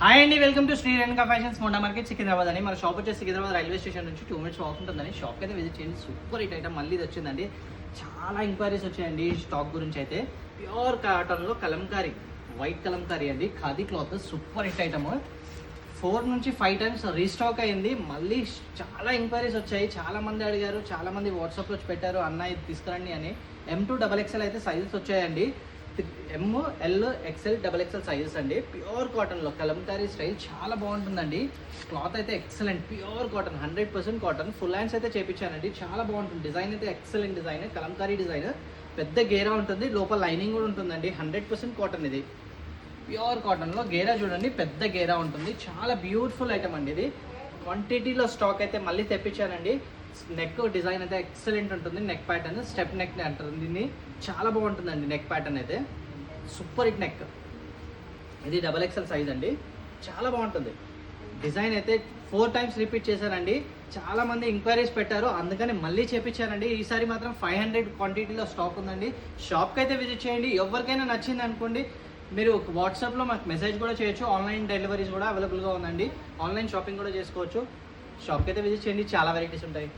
Hi అండి, welcome to Shri Renuka fashions Monda market Secunderabad అండి. మన షాప్ వచ్చేసి సికింద్రాబాద్ రైల్వే స్టేషన్ నుంచి 2 minutes వాక్ ఉంటుందని షాప్కి అయితే విజిట్ చేయండి. సూపర్ హిట్ ఐటమ్ మళ్ళీ ఇది వచ్చిందండి. చాలా ఎంక్వైరీస్ వచ్చాయండి స్టాక్ గురించి. అయితే ప్యూర్ కాటన్లో కలంకారీ, వైట్ కలంకారీ అండి, khadi cloth, super hit item. 4 నుంచి 5 times రీస్టాక్ అయింది. మళ్ళీ చాలా ఎంక్వైరీస్ వచ్చాయి, చాలా మంది అడిగారు, చాలా మంది వాట్సాప్లో వచ్చి పెట్టారు అన్న ఇది తీసుకురండి అని. M2XXL అయితే సైజెస్ వచ్చాయండి. ML XL XXL సైజెస్ అండి. ప్యూర్ కాటన్లో కలంకారీ స్టైల్ చాలా బాగుంటుందండి. క్లాత్ అయితే excellent, pure cotton, 100% cotton. Full hands అయితే చేపించానండి, చాలా బాగుంటుంది. డిజైన్ అయితే ఎక్సలెంట్ డిజైన్, కలంకారీ డిజైన్. పెద్ద గేరా ఉంటుంది, లోపల లైనింగ్ కూడా ఉంటుందండి. 100% కాటన్ ఇది. ప్యూర్ కాటన్లో గేరా చూడండి, పెద్ద గేరా ఉంటుంది. చాలా బ్యూటిఫుల్ ఐటమ్ అండి ఇది. క్వాంటిటీలో స్టాక్ అయితే మళ్ళీ తెప్పించానండి. నెక్ డిజైన్ అయితే ఎక్సలెంట్ ఉంటుంది. నెక్ ప్యాటర్న్ స్టెప్ నెక్ అంటారు దీన్ని. చాలా బాగుంటుందండి నెక్ ప్యాటర్న్ అయితే. సూపర్ హిట్ నెక్ ఇది. XXL సైజ్ అండి, చాలా బాగుంటుంది. డిజైన్ అయితే 4 times రిపీట్ చేశానండి. చాలా మంది ఎంక్వైరీస్ పెట్టారు, అందుకని మళ్ళీ చేపించానండి. ఈసారి మాత్రం 500 క్వాంటిటీలో స్టాక్ ఉందండి. షాప్కి అయితే విజిట్ చేయండి. ఎవరికైనా నచ్చింది అనుకోండి, మీరు వాట్సాప్లో మాకు మెసేజ్ కూడా చేయొచ్చు. ఆన్లైన్ డెలివరీస్ కూడా అవైలబుల్గా ఉందండి. ఆన్లైన్ షాపింగ్ కూడా చేసుకోవచ్చు. షాప్కి అయితే విజిట్ చేయండి, చాలా వెరైటీస్ ఉంటాయి.